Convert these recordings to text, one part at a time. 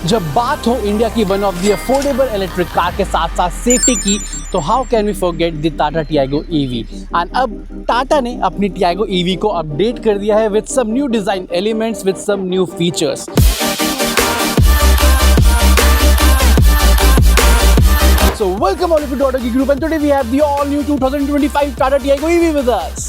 जब बात हो इंडिया की one of the affordable electric car के साथ साथ सेफ्टी की, तो how can we forget the Tata Tiago EV. And अब टाटा ने अपनी टियागो ईवी को अपडेट कर दिया है with some new design elements, with some new features. So welcome all of you to Auto Geek Group, and today we have the all new 2025 Tata Tiago EV with us.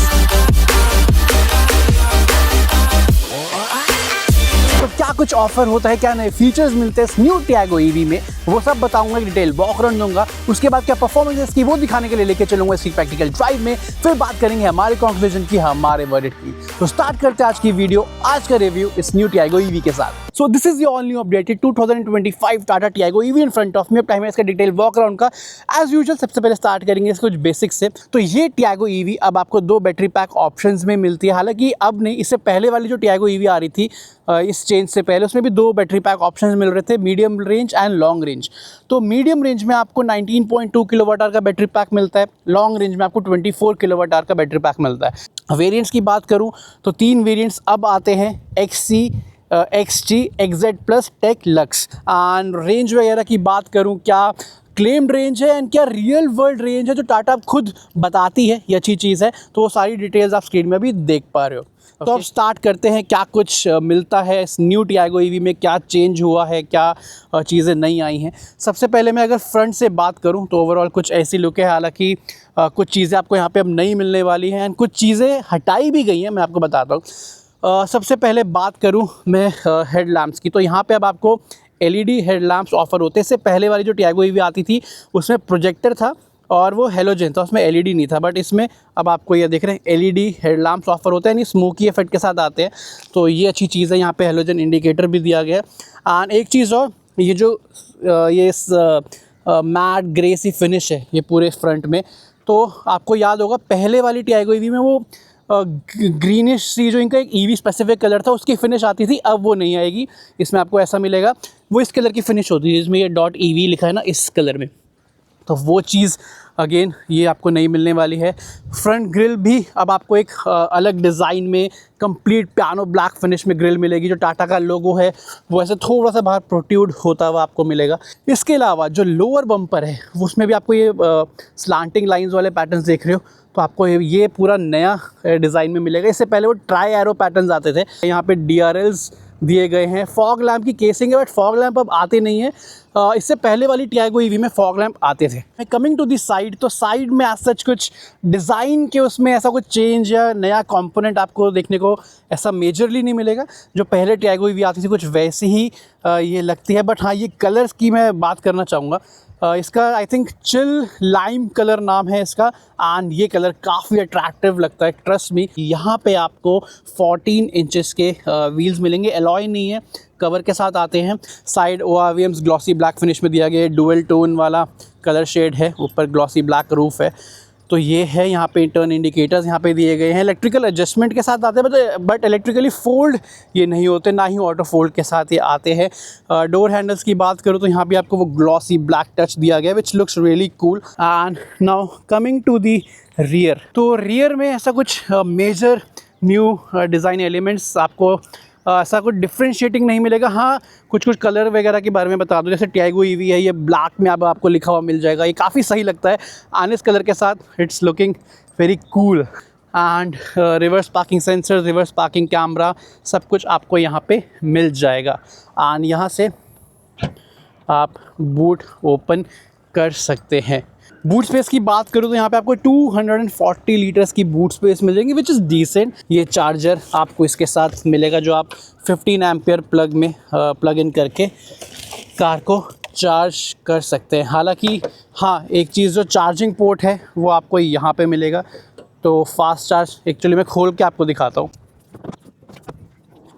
तो क्या कुछ offer होता है, क्या नए features मिलते हैं इस न्यू टियागो ईवी में, वो सब बताऊंगा, डिटेल वॉक अराउंड दूंगा। उसके बाद क्या परफॉर्मेंस की वो दिखाने के लिए लेके चलूंगा इसकी प्रैक्टिकल ड्राइव में। फिर बात करेंगे हमारे कंक्लूजन की, हमारे वर्डिक्ट की। तो स्टार्ट करते हैं आज की वीडियो, आज का रिव्यू इस न्यू टियागो ईवी के साथ। So this is the all new updated 2025 Tata Tiago EV in front of me. अब टाइम है इसका डिटेल वॉक अराउंड का। एज यूजुअल सबसे पहले स्टार्ट करेंगे कुछ बेसिक्स से। तो ये टियागो ईवी अब आपको 2 बैटरी पैक ऑप्शंस में मिलती है। हालांकि अब नहीं, इससे पहले वाली जो टियागो ईवी आ रही थी इस चेंज से पहले, उसमें भी 2 बैटरी पैक ऑप्शंस मिल रहे थे, medium range and long range. तो मीडियम रेंज में आपको 19.2 किलोवाट आवर का बैटरी पैक मिलता है, लॉन्ग रेंज में आपको 24 किलोवाट आवर का बैटरी पैक मिलता है। वेरिएंट्स की बात करूं तो 3 वेरिएंट्स अब आते हैं, XC, XG, XZ plus tech lux. And range वगैरह की बात करूं, क्या क्लेम्ड रेंज है एंड क्या रियल वर्ल्ड रेंज है जो टाटा खुद बताती है, ये अच्छी चीज़ है। तो वो सारी डिटेल्स आप स्क्रीन में भी देख पा रहे हो। तो अब स्टार्ट करते हैं, क्या कुछ मिलता है इस न्यू टियागो ईवी में, क्या चेंज हुआ है, क्या चीज़ें नई आई हैं। सबसे पहले मैं अगर फ्रंट से बात करूं तो ओवरऑल कुछ ऐसी लुक है। हालांकि कुछ चीज़ें आपको यहाँ पे अब नई मिलने वाली हैं एंड कुछ चीज़ें हटाई भी गई हैं, मैं आपको बताता हूँ। सबसे पहले बात करूँ मैं हेडलैम्प्स की, तो यहाँ पर अब आपको LED हेडलैम्प्स ऑफर होते हैं। इससे पहले वाली जो टियागो ईवी आती थी उसमें प्रोजेक्टर था और वो हेलोजन था, उसमें LED नहीं था। बट इसमें अब आपको ये देख रहे हैं LED हेडलैम्प्स ऑफर होते हैं, यानी स्मोकी इफेक्ट के साथ आते हैं। तो ये अच्छी चीज़ है, यहाँ पे हेलोजन इंडिकेटर भी दिया गया है। एंड एक चीज़ और, ये जो ये मैट ग्रे सी फिनिश है ये पूरे फ्रंट में, तो आपको याद होगा पहले वाली टियागो ईवी में वो ग्रीनिश सी जो इनका एक ईवी स्पेसिफिक कलर था उसकी फिनिश आती थी, अब वो नहीं आएगी। इसमें आपको ऐसा मिलेगा, वो इस कलर की फिनिश होती है, जिसमें ये .EV लिखा है ना, इस कलर में। तो वो चीज़ अगेन ये आपको नहीं मिलने वाली है। फ्रंट ग्रिल भी अब आपको एक अलग डिज़ाइन में कंप्लीट पियानो ब्लैक फिनिश में ग्रिल मिलेगी। जो टाटा का लोगो है वो ऐसे थोड़ा सा बाहर प्रोट्रूड होता हुआ आपको मिलेगा। इसके अलावा जो लोअर बम्पर है वो उसमें भी आपको ये स्लांटिंग लाइंस वाले पैटर्न्स देख रहे हो, तो आपको ये पूरा नया डिज़ाइन में मिलेगा। इससे पहले वो ट्राई एरो पैटर्न्स आते थे। यहाँ पे DRLs दिए गए हैं, फॉग लैम्प की केसिंग है, बट फॉग लैम्प अब आते नहीं है। इससे पहले वाली टियागो ईवी में फॉग लैम्प आते थे। कमिंग टू दी साइड, तो साइड में एज सच कुछ डिज़ाइन के उसमें ऐसा कुछ चेंज या नया कंपोनेंट आपको देखने को ऐसा मेजरली नहीं मिलेगा। जो पहले टियागो ईवी आती थी कुछ वैसे ही ये लगती है। बट हाँ, ये कलर्स की मैं बात करना चाहूँगा। इसका I think chill lime colour नाम है इसका, एंड ये कलर काफ़ी अट्रैक्टिव लगता है, ट्रस्ट मी। यहाँ पे आपको 14 इंचेस के व्हील्स मिलेंगे, एलॉय नहीं है, कवर के साथ आते हैं। Side ORVMs glossy black finish में दिया गया है, डुअल टोन वाला कलर शेड है, ऊपर ग्लॉसी ब्लैक रूफ है। तो ये है, यहाँ पे टर्न इंडिकेटर्स यहाँ पे दिए गए हैं, इलेक्ट्रिकल एडजस्टमेंट के साथ आते हैं, बट इलेक्ट्रिकली फोल्ड ये नहीं होते, ना ही ऑटो फोल्ड के साथ ये आते हैं। डोर हैंडल्स की बात करूँ तो यहाँ पे आपको वो ग्लॉसी ब्लैक टच दिया गया है, which looks really cool. And now coming to the rear, तो रियर में ऐसा कुछ मेजर न्यू डिज़ाइन एलिमेंट्स आपको ऐसा कुछ डिफ्रेंशिएटिंग नहीं मिलेगा। हाँ, कुछ कुछ कलर वगैरह के बारे में बता दूं, जैसे टियागो ईवी है, ये ब्लैक में अब आपको लिखा हुआ मिल जाएगा, ये काफ़ी सही लगता है आनिस कलर के साथ, it's looking very cool. And reverse parking sensor, reverse parking camera, सब कुछ आपको यहाँ पे मिल जाएगा। एंड यहाँ से आप बूट ओपन कर सकते हैं। बूट स्पेस की बात करूँ तो यहाँ पे आपको 240 लीटर्स की बूट स्पेस मिल जाएंगी, विच इज़ डिसेंट। ये चार्जर आपको इसके साथ मिलेगा, जो आप 15 एम्पियर प्लग में प्लग इन करके कार को चार्ज कर सकते हैं। हालांकि हाँ, एक चीज़ जो चार्जिंग पोर्ट है वो आपको यहाँ पे मिलेगा। तो फास्ट चार्ज एक्चुअली मैं खोल के आपको दिखाता हूँ।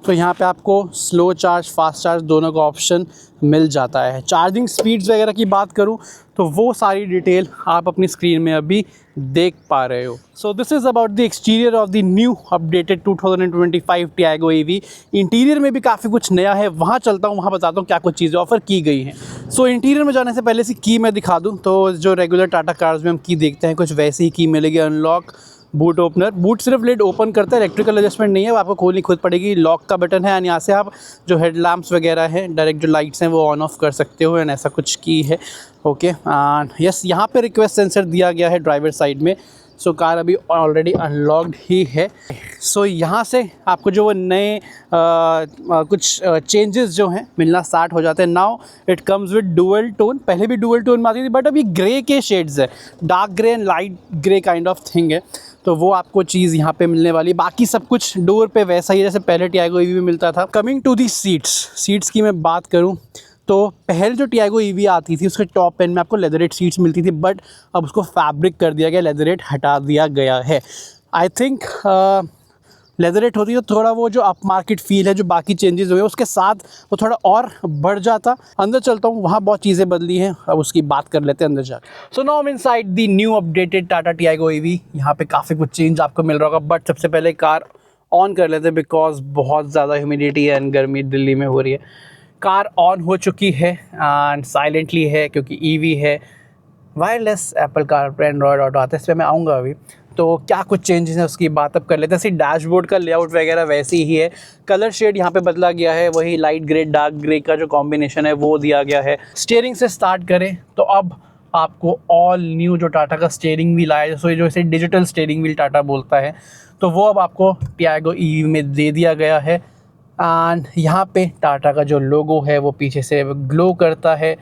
तो यहाँ पे आपको स्लो चार्ज, फास्ट चार्ज दोनों का ऑप्शन मिल जाता है। चार्जिंग स्पीड्स वगैरह की बात करूँ तो वो सारी डिटेल आप अपनी स्क्रीन में अभी देख पा रहे हो। So this is about the exterior of the new updated 2025 Tiago EV. Interior में भी काफ़ी कुछ नया है, वहाँ चलता हूँ, वहाँ बताता हूँ क्या कुछ चीज़ें ऑफर की गई हैं। सो इंटीरियर में जाने से पहले की मैं दिखा दूँ, तो जो रेगुलर टाटा कार्स में हम की देखते हैं कुछ वैसी ही की मिलेगी। अनलॉक बूट ओपनर, बूट सिर्फ लिड ओपन करता है, इलेक्ट्रिकल एडजस्टमेंट नहीं है, वो आपको खोलनी खुद पड़ेगी। लॉक का बटन है एंड यहाँ से आप जो हेडलैम्प्स वगैरह हैं, डायरेक्ट जो लाइट्स हैं वो ऑन ऑफ कर सकते हो एंड ऐसा कुछ की है। ओके एंड यस, यहाँ पे रिक्वेस्ट सेंसर दिया गया है ड्राइवर साइड में। सो कार अभी ऑलरेडी अनलॉक्ड ही है। सो यहाँ से आपको जो वो नए कुछ चेंजेस जो हैं मिलना स्टार्ट हो जाते हैं। Now it comes with dual tone, पहले भी डुअल टोन में आती थी बट अभी ग्रे के शेड्स है, dark grey and light grey kind of thing है, तो वो आपको चीज़ यहाँ पे मिलने वाली। बाकी सब कुछ डोर पे वैसा ही जैसे पहले टियागो ईवी में मिलता था। कमिंग टू दी सीट्स की मैं बात करूँ तो पहले जो टियागो ईवी आती थी उसके टॉप एंड में आपको लेदरेट सीट्स मिलती थी, बट अब उसको फैब्रिक कर दिया गया, लेदरेट हटा दिया गया है। आई थिंक लेदरेट होती तो थोड़ा वो जो अप मार्केट फील है, जो बाकी चेंजेस हुए उसके साथ वो थोड़ा और बढ़ जाता। अंदर चलता हूँ, वहाँ बहुत चीज़ें बदली हैं, अब उसकी बात कर लेते हैं अंदर जाकर। So now I am inside the new updated Tata Tiago EV. यहाँ पे काफ़ी कुछ चेंज आपको मिल रहा होगा, बट सबसे पहले कार ऑन कर लेते हैं बिकॉज बहुत ज़्यादा ह्यूमिडिटी एंड गर्मी दिल्ली में हो रही है। कार ऑन हो चुकी है एंड साइलेंटली है क्योंकि ईवी है। Wireless Apple CarPlay Android auto आता है, इस पर मैं आऊँगा अभी। तो क्या कुछ चेंजेस हैं उसकी बात अब कर लेते हैं। ऐसे डैशबोर्ड का लेआउट वगैरह वैसी ही है, कलर शेड यहाँ पे बदला गया है, वही लाइट ग्रे डार्क ग्रे का जो कॉम्बिनेशन है वो दिया गया है। स्टीयरिंग से स्टार्ट करें तो अब आपको ऑल न्यू जो टाटा का स्टीयरिंग व्हील आया है, जो इसे डिजिटल स्टीयरिंग व्हील टाटा बोलता है, तो वो अब आपको टियागो ईवी में दे दिया गया है। एंड यहाँ पे टाटा का जो लोगो है वो पीछे से ग्लो करता है।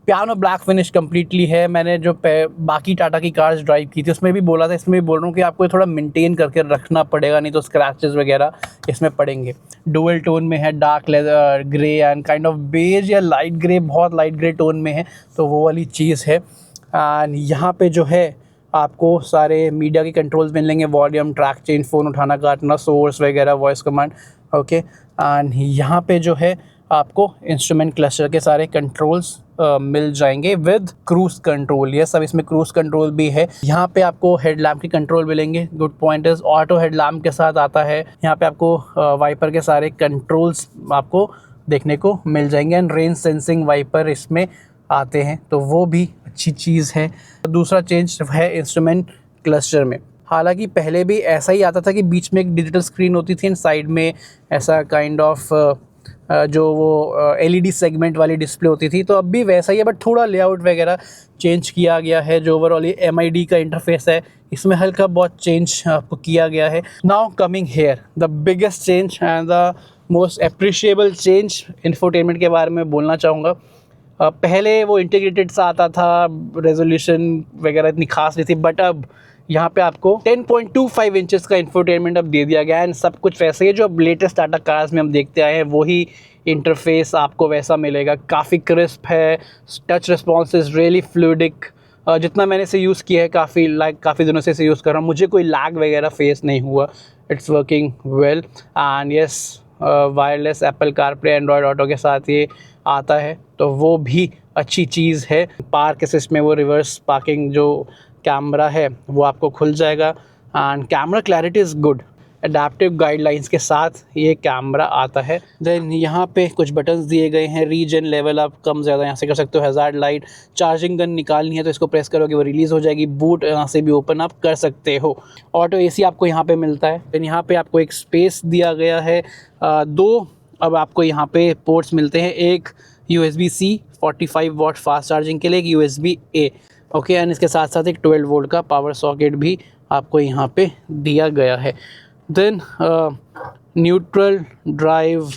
पियानो ब्लैक फिनिश कम्प्लीटली है। मैंने जो बाकी टाटा की कार्स ड्राइव की थी उसमें भी बोला था, इसमें भी बोल रहा हूँ कि आपको ये थोड़ा मेंटेन करके रखना पड़ेगा, नहीं तो स्क्रैचेस वगैरह इसमें पड़ेंगे। डुअल टोन में है, dark leather grey and kind of beige या लाइट ग्रे, बहुत लाइट ग्रे टोन में है, तो वो वाली चीज़ है। एंड यहाँ पे जो है आपको सारे मीडिया के कंट्रोल्स मिलेंगे, वॉल्यूम, ट्रैक चेंज, फ़ोन उठाना काटना, सोर्स वगैरह, वॉइस कमांड। ओके एंड यहाँ पे जो है आपको इंस्ट्रूमेंट क्लस्टर के सारे कंट्रोल्स मिल जाएंगे विद क्रूज कंट्रोल। ये सब इसमें क्रूज कंट्रोल भी है। यहाँ पे आपको हेडलैम्प की कंट्रोल मिलेंगे। Good point is auto headlamp के साथ आता है। यहाँ पे आपको वाइपर के सारे कंट्रोल्स आपको देखने को मिल जाएंगे एंड रेन सेंसिंग वाइपर इसमें आते हैं, तो वो भी अच्छी चीज़ है। दूसरा चेंज है इंस्ट्रूमेंट क्लस्टर में। हालांकि पहले भी ऐसा ही आता था कि बीच में एक डिजिटल स्क्रीन होती थी एंड साइड में ऐसा काइंड ऑफ जो वो एलईडी सेगमेंट वाली डिस्प्ले होती थी, तो अब भी वैसा ही है, बट थोड़ा लेआउट वगैरह चेंज किया गया है। जो ओवरऑल ये MID का इंटरफेस है इसमें हल्का बहुत चेंज आपको किया गया है। Now coming here the biggest change and the most appreciable change, infotainment के बारे में बोलना चाहूँगा। पहले वो इंटीग्रेटेड सा आता था, रेजोल्यूशन वगैरह इतनी खास नहीं थी, बट अब यहाँ पे आपको 10.25 इंचेस का इंफोटेनमेंट अब दे दिया गया है एंड सब कुछ वैसे ही जो अब लेटेस्ट टाटा कार्स में हम देखते आए हैं वही इंटरफेस आपको वैसा मिलेगा। काफ़ी क्रिस्प है, touch response is really fluidic. जितना मैंने इसे यूज़ किया है, काफ़ी दिनों से इसे यूज़ कर रहा हूँ, मुझे कोई लैग वगैरह फेस नहीं हुआ। It's working well and yes, wireless Apple CarPlay Android auto के साथ ये आता है, तो वो भी अच्छी चीज़ है। पार्क असिस्ट में वो रिवर्स पार्किंग जो कैमरा है वो आपको खुल जाएगा and camera clarity is good. Adaptive guidelines के साथ ये कैमरा आता है। देन यहाँ पे कुछ बटन्स दिए गए हैं, रीजन लेवल आप कम ज़्यादा यहाँ से कर सकते हो। हैज़ार्ड लाइट, चार्जिंग गन निकालनी है तो इसको प्रेस करोगे वो रिलीज़ हो जाएगी। बूट यहाँ से भी ओपन आप कर सकते हो। ऑटो AC आपको यहाँ पे मिलता है। देन यहाँ पे आपको एक स्पेस दिया गया है। दो अब आपको यहाँ पे पोर्ट्स मिलते हैं, एक USB-C 45 वाट फास्ट चार्जिंग के लिए, एक USB-A। ओके एंड इसके साथ साथ एक 12 वोल्ट का पावर सॉकेट भी आपको यहाँ पे दिया गया है। Then neutral, drive,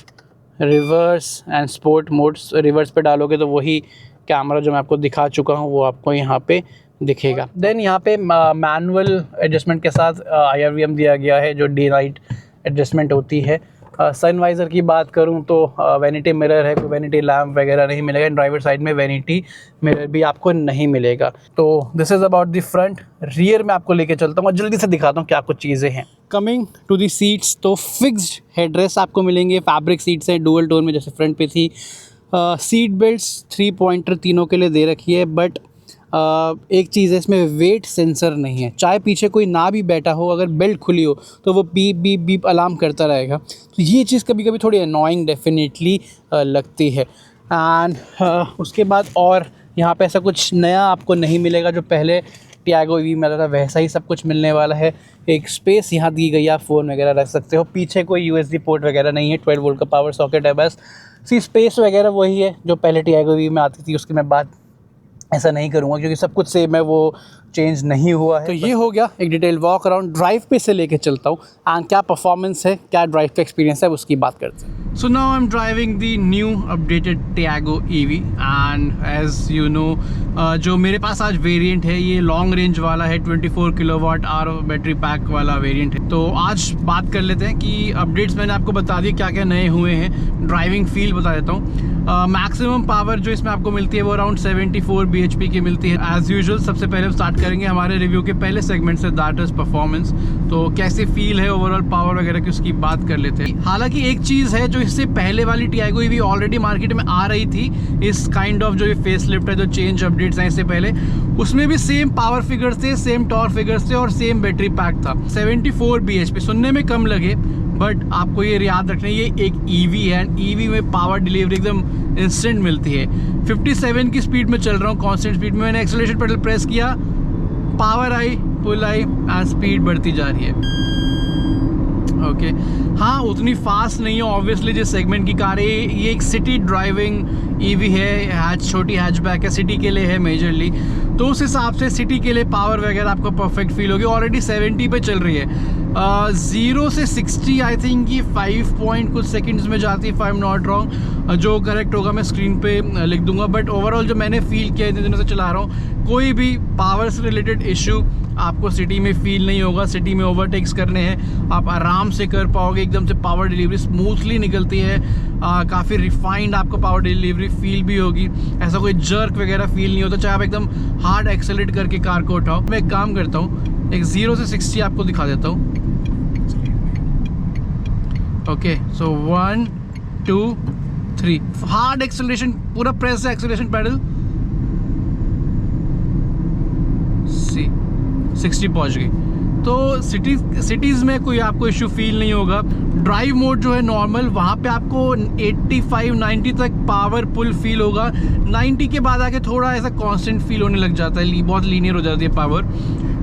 reverse and sport modes. Reverse पे डालोगे तो वही कैमरा जो मैं आपको दिखा चुका हूँ वो आपको यहाँ पे दिखेगा। देन यहाँ पे मैनुअल एडजस्टमेंट के साथ IRVM दिया गया है, जो डे नाइट एडजस्टमेंट होती है। सनवाइज़र की बात करूं तो वैनिटी मिरर है, कोई वैनिटी लैम्प वगैरह नहीं मिलेगा। ड्राइवर साइड में वैनिटी मिरर भी आपको नहीं मिलेगा। तो this is about the front. Rear में आपको लेके चलता हूँ और जल्दी से दिखाता हूँ क्या कुछ चीज़ें हैं। कमिंग टू दी सीट्स, तो फिक्स्ड हेडरेस्ट आपको मिलेंगे, फैब्रिक सीट्स हैं डुअल टोन में जैसे फ्रंट पे थी। सीट बेल्ट्स 3 पॉइंटर तीनों के लिए दे रखी है, बट एक चीज़ है इसमें वेट सेंसर नहीं है। चाहे पीछे कोई ना भी बैठा हो, अगर बेल्ट खुली हो तो वो बीप बीप बीप अलार्म करता रहेगा। तो ये चीज़ कभी कभी थोड़ी अनोइंग डेफिनेटली लगती है। एंड उसके बाद और यहाँ पे ऐसा कुछ नया आपको नहीं मिलेगा जो पहले टियागो ईवी में आता था वैसा ही सब कुछ मिलने वाला है। एक स्पेस यहाँ दी गई है, आप फ़ोन वगैरह रख सकते हो। पीछे कोई USB पोर्ट वगैरह नहीं है, 12 वोल्ट का पावर सॉकेट है बस। स्पेस वगैरह वही है जो पहले टियागो ईवी में आती थी, उसकी मैं बात ऐसा नहीं करूँगा क्योंकि सब कुछ सेम है, वो चेंज नहीं हुआ है। तो ये हो गया एक डिटेल वॉक अराउंड। ड्राइव पे से लेके चलता हूँ एंड क्या परफॉर्मेंस है, क्या ड्राइव पे एक्सपीरियंस है, उसकी बात करते हैं। So now I'm driving the new updated Tiago EV and as you know जो मेरे पास आज वेरिएंट है ये लॉन्ग रेंज वाला है, 24 किलोवाट आवर बैटरी पैक वाला वेरिएंट है। तो आज बात कर लेते हैं कि अपडेट्स मैंने आपको बता दिए क्या क्या नए हुए हैं। ड्राइविंग फील बता देता हूँ। मैक्सिमम पावर जो इसमें आपको मिलती है वो अराउंड 74 bhp की मिलती है। एज यूजुअल सबसे पहले हम स्टार्ट करेंगे हमारे रिव्यू के पहले सेगमेंट से, दैट इज परफॉर्मेंस। तो कैसे फील है ओवरऑल पावर वगैरह की उसकी बात कर लेते हैं। हालांकि एक चीज़ है जो इससे पहले वाली टियागो ईवी ऑलरेडी मार्केट में आ रही थी, इस काइंड ऑफ जो ये फेस लिफ्ट है, जो चेंज अपडेट्स हैं इससे पहले, उसमें भी सेम पावर फिगर्स थे, सेम टॉर्क फिगर्स थे और सेम बैटरी पैक था। 74 bhp सुनने में कम लगे बट आपको ये याद रखना ये एक ईवी है एंड ईवी में पावर डिलीवरी एकदम इंस्टेंट मिलती है। 57 की स्पीड में चल रहा हूँ, कांस्टेंट स्पीड में। मैंने एक्सेलरेशन पेडल प्रेस किया, पावर आई, पुल आई एंड स्पीड बढ़ती जा रही है। ओके हाँ, उतनी फास्ट नहीं है ऑब्वियसली जिस सेगमेंट की कार है। ये एक सिटी ड्राइविंग ईवी है, छोटी हैचबैक है, सिटी के लिए है मेजरली। तो उस हिसाब से सिटी के लिए पावर वगैरह आपको परफेक्ट फील होगी। ऑलरेडी 70 पे चल रही है। 0 से 60 आई थिंक ये 5 पॉइंट कुछ सेकंड्स में जाती है, if I am not wrong. जो करेक्ट होगा मैं स्क्रीन पे लिख दूंगा। बट ओवरऑल जो मैंने फील किया इतने दिनों से चला रहा हूँ, कोई भी पावर से रिलेटेड इशू आपको सिटी में फील नहीं होगा। सिटी में ओवरटेक्स करने हैं आप आराम से कर पाओगे, एकदम से पावर डिलीवरी स्मूथली निकलती है। काफ़ी रिफाइंड आपको पावर डिलीवरी फील भी होगी, ऐसा कोई जर्क वगैरह फील नहीं होता, चाहे आप एकदम हार्ड एक्सेलरेट करके कार को उठाओ। मैं एक काम करता हूँ, एक 0 से 60 आपको दिखा देता हूँ। ओके सो 1 2 3 हार्ड एक्सेलरेशन, पूरा प्रेस है एक्सेलरेशन पैडल, 60 पहुंच गई। तो सिटीज़ में कोई आपको इशू फील नहीं होगा। ड्राइव मोड जो है नॉर्मल, वहाँ पे आपको 85-90 तक पावर पुल फील होगा। 90 के बाद आके थोड़ा ऐसा कांस्टेंट फील होने लग जाता है, बहुत लीनियर हो जाती है पावर।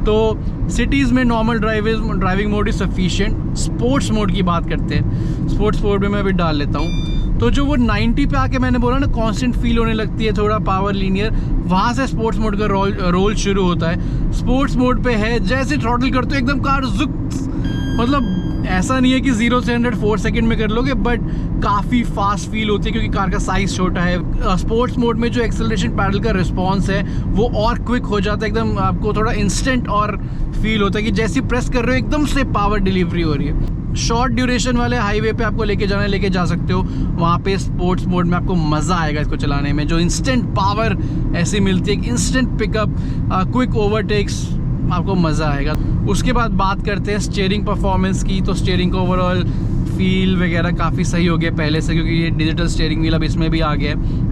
तो सिटीज़ में normal driving mode is sufficient. Sports mode की बात करते हैं, स्पोर्ट्स मोड में मैं अभी डाल लेता हूँ। तो जो वो 90 पे आके मैंने बोला ना कांस्टेंट फील होने लगती है, थोड़ा पावर लीनियर, वहाँ से स्पोर्ट्स मोड का रोल शुरू होता है। स्पोर्ट्स मोड पे है, जैसे थ्रॉटल करते हो एकदम कार जुक, मतलब ऐसा नहीं है कि 0 से 100 4 सेकंड में कर लोगे, बट काफ़ी फास्ट फील होती है क्योंकि कार का साइज़ छोटा है। स्पोर्ट्स मोड में जो एक्सेलरेशन पैडल का रिस्पॉन्स है वो और क्विक हो जाता है, एकदम आपको थोड़ा इंस्टेंट और फील होता है कि जैसे प्रेस कर रहे हो एकदम से पावर डिलीवरी हो रही है। शॉर्ट ड्यूरेशन वाले हाईवे पे आपको लेके जा सकते हो, वहाँ पे स्पोर्ट्स मोड में आपको मज़ा आएगा इसको चलाने में। जो इंस्टेंट पावर ऐसी मिलती है, इंस्टेंट पिकअप, क्विक ओवरटेक्स, आपको मज़ा आएगा। उसके बाद बात करते हैं स्टीयरिंग परफॉर्मेंस की। तो स्टीयरिंग का ओवरऑल फील वगैरह काफ़ी सही हो गया पहले से, क्योंकि ये डिजिटल स्टीयरिंग व्हील अब इसमें भी आ गया है।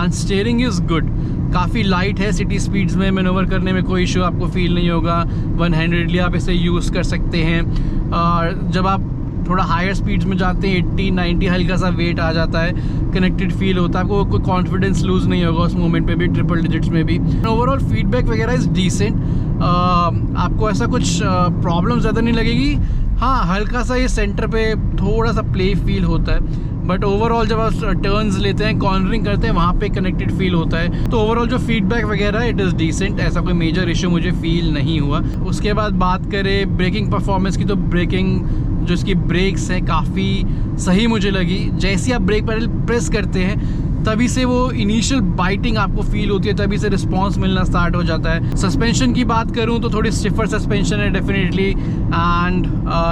एंड स्टीयरिंग इज़ गुड, काफ़ी लाइट है। सिटी स्पीड्स में मैनोवर करने में कोई इशू आपको फील नहीं होगा। वन हैंडेडली आप इसे यूज़ कर सकते हैं। और जब आप थोड़ा हायर स्पीड्स में जाते हैं, 80-90, हल्का सा वेट आ जाता है, कनेक्टेड फील होता है, आपको कोई कॉन्फिडेंस लूज़ नहीं होगा उस मोमेंट पे भी, ट्रिपल डिजिट्स में भी। ओवरऑल फीडबैक वगैरह इज़ डिसेंट। आपको ऐसा कुछ प्रॉब्लम ज़्यादा नहीं लगेगी। हाँ, हल्का सा ये सेंटर पे थोड़ा सा प्ले फील होता है, बट ओवरऑल जब आप टर्न्स लेते हैं, कॉर्नरिंग करते हैं, वहाँ पे कनेक्टेड फील होता है। तो ओवरऑल जो फीडबैक वगैरह इट इज़ डिसेंट, ऐसा कोई मेजर इशू मुझे फील नहीं हुआ। उसके बाद बात करें ब्रेकिंग परफॉर्मेंस की, तो ब्रेकिंग जो इसकी ब्रेक्स हैं काफ़ी सही मुझे लगी। जैसे आप ब्रेक पैडल प्रेस करते हैं तभी से वो इनिशियल बाइटिंग आपको फील होती है, तभी से रिस्पांस मिलना स्टार्ट हो जाता है। सस्पेंशन की बात करूं तो थोड़ी स्टिफर सस्पेंशन है डेफिनेटली, एंड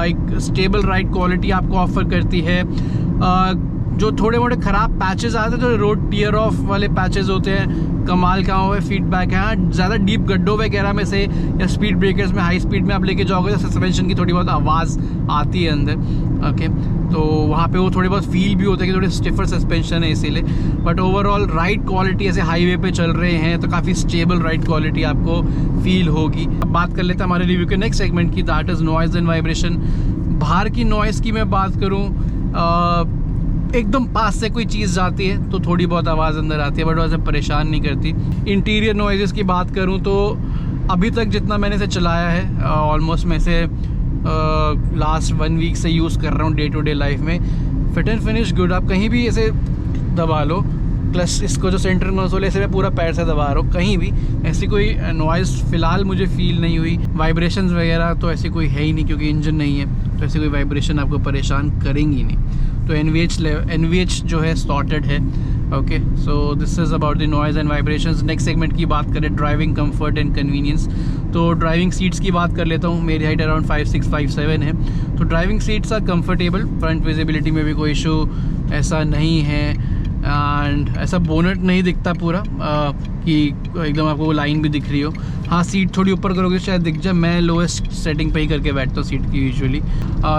एक स्टेबल राइड क्वालिटी आपको ऑफर करती है। जो थोड़े मोटे ख़राब पैचेस आते हैं, जो रोड टीयर ऑफ वाले पैचेस होते हैं, कमाल का हुआ फीडबैक है। ज़्यादा डीप गड्ढों वगैरह में से या स्पीड ब्रेकर्स में, हाई स्पीड में आप लेके जाओगे तो सस्पेंशन की थोड़ी बहुत आवाज़ आती है अंदर। ओके, तो वहाँ पे वो थोड़ी बहुत फील भी होता है कि थोड़ी स्टिफर सस्पेंशन है इसीलिए। बट ओवरऑल राइड क्वालिटी, ऐसे हाईवे पे चल रहे हैं तो काफ़ी स्टेबल राइड क्वालिटी आपको फील होगी। अब बात कर लेते हैं हमारे रिव्यू के नेक्स्ट सेगमेंट की, that is noise and vibration. बाहर की नॉइज़ की मैं बात करूँ, एकदम पास से कोई चीज़ जाती है तो थोड़ी बहुत आवाज़ अंदर आती है, बट वैसे परेशान नहीं करती। इंटीरियर नॉइज़ेस की बात करूँ तो अभी तक जितना मैंने इसे चलाया है, ऑलमोस्ट मैं इसे लास्ट 1 वीक से यूज़ कर रहा हूँ डे टू डे लाइफ में। Fit and finish good. आप कहीं भी ऐसे दबा लो, प्लस इसको जो सेंटर कंसोल है इसे मैं पूरा पैर से दबा रहा हूँ, कहीं भी ऐसी कोई नॉइज़ फ़िलहाल मुझे फ़ील नहीं हुई। वाइब्रेशंस वगैरह तो ऐसी कोई है ही नहीं, क्योंकि इंजन नहीं है, तो ऐसी कोई वाइब्रेशन आपको परेशान करेंगी नहीं। तो NVH जो है सॉर्टेड है। Okay, so this is about the noise and vibrations. Next segment की बात करें, ड्राइविंग कंफर्ट एंड कन्वीनियंस। तो ड्राइविंग सीट्स की बात कर लेता हूँ। मेरी हाइट अराउंड 5'6", 5'7" है, तो driving seats are comfortable. Front visibility में भी कोई इशू ऐसा नहीं है, एंड ऐसा बोनट नहीं दिखता पूरा कि एकदम आपको वो लाइन भी दिख रही हो। हाँ, सीट थोड़ी ऊपर करोगे शायद दिख जाए। मैं लोएस्ट सेटिंग पे ही करके बैठता हूँ सीट की यूजुअली।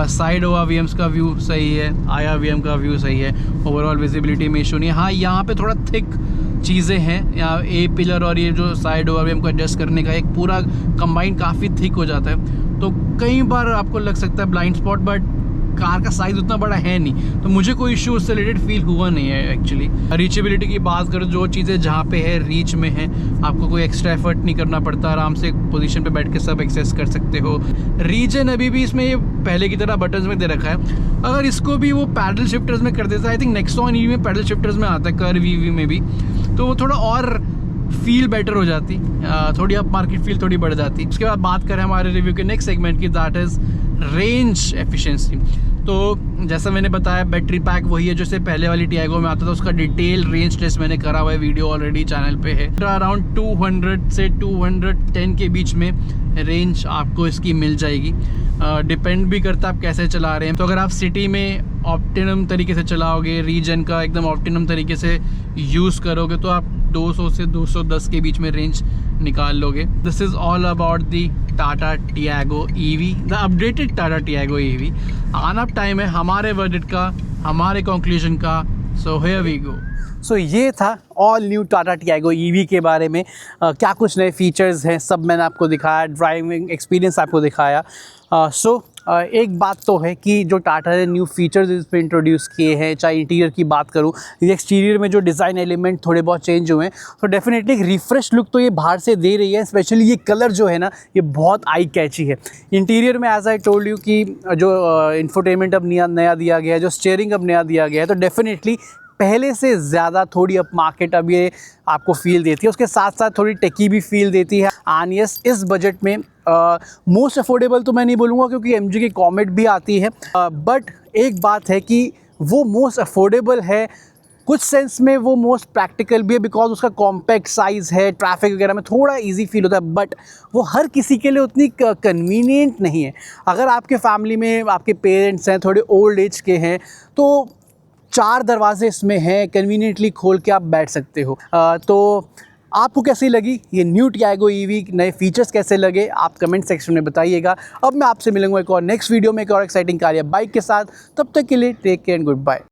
साइड ORVMs का व्यू सही है, IRVM का व्यू सही है। ओवरऑल विजिबिलिटी में इशू नहीं है। हाँ, यहाँ पे थोड़ा थिक चीज़ें हैं, यहाँ ए पिलर और ये जो साइड ORVM को एडजस्ट करने का एक पूरा कंबाइन काफ़ी थिक हो जाता है, तो कई बार आपको लग सकता है ब्लाइंड स्पॉट, बट कार का साइज़ उतना बड़ा है नहीं, तो मुझे कोई इशू उससे रिलेटेड फील हुआ नहीं है एक्चुअली। रीचेबिलिटी की बात करो, जो चीज़ें जहाँ पे है रीच में है, आपको कोई एक्स्ट्रा एफर्ट नहीं करना पड़ता, आराम से पोजीशन पे बैठ के सब एक्सेस कर सकते हो। रीजन अभी भी इसमें ये पहले की तरह बटन्स में दे रखा है। अगर इसको भी वो पैडल शिफ्टर्स में कर देता, आई थिंक नेक्सॉन EV में पैडल शिफ्टर्स में आता है, कर्व EV में भी, तो वो थोड़ा और फील बेटर हो जाती, थोड़ी अप मार्केट फील थोड़ी बढ़ जाती। उसके बाद बात करें हमारे रिव्यू के नेक्स्ट सेगमेंट की, दैट इज़ रेंज एफिशिएंसी। तो जैसा मैंने बताया, बैटरी पैक वही है जो से पहले वाली टियागो में आता था। उसका डिटेल रेंज टेस्ट मैंने करा हुआ है, वीडियो ऑलरेडी चैनल पे है। अराउंड 200 से 210 के बीच में रेंज आपको इसकी मिल जाएगी। डिपेंड भी करता है आप कैसे चला रहे हैं। तो अगर आप सिटी में ऑप्टिमम तरीके से चलाओगे, रीजन का एकदम ऑप्टिमम तरीके से यूज़ करोगे, तो आप 200 से 210 के बीच में रेंज निकाल लोगे। This is all about the Tata Tiago EV, the updated Tata Tiago EV। आना टाइम है हमारे वर्डिक्ट का, हमारे कंक्लूजन का। So here we go. सो ये था all new Tata Tiago EV के बारे में। क्या कुछ नए फीचर्स हैं सब मैंने आपको दिखाया, ड्राइविंग एक्सपीरियंस आपको दिखाया। एक बात तो है कि जो टाटा ने न्यू फीचर्स इस पर इंट्रोड्यूस किए हैं, चाहे इंटीरियर की बात करूँ, एक्सटीरियर में जो डिज़ाइन एलिमेंट थोड़े बहुत चेंज हुए हैं, तो डेफिनेटली एक रिफ्रेश लुक तो ये बाहर से दे रही है। स्पेशली ये कलर जो है ना, ये बहुत आई कैची है। इंटीरियर में एज आई टोल्ड यू कि जो इंफोटेनमेंट अब नया दिया गया है, जो स्टीयरिंग अब नया दिया गया है, तो डेफिनेटली पहले से ज़्यादा थोड़ी अप मार्केट अब ये आपको फील देती है। उसके साथ साथ थोड़ी टेकी भी फील देती है। एंड यस, इस बजट में मोस्ट अफोर्डेबल तो मैं नहीं बोलूँगा, क्योंकि MG की कॉमेट भी आती है, बट एक बात है कि वो मोस्ट अफोर्डेबल है, कुछ सेंस में वो मोस्ट प्रैक्टिकल भी है, बिकॉज उसका कॉम्पैक्ट साइज़ है, ट्रैफिक वगैरह में थोड़ा इजी फील होता है, बट वो हर किसी के लिए उतनी कन्वीनियंट नहीं है। अगर आपके फैमिली में आपके पेरेंट्स हैं, थोड़े ओल्ड एज के हैं, तो 4 दरवाजे इसमें हैं, कन्वीनियंटली खोल के आप बैठ सकते हो। तो आपको कैसी लगी ये न्यू टियागो EV, नए फीचर्स कैसे लगे, आप कमेंट सेक्शन में बताइएगा। अब मैं आपसे मिलूंगा एक और नेक्स्ट वीडियो में एक और एक्साइटिंग कार या बाइक के साथ। तब तक के लिए take care and good bye.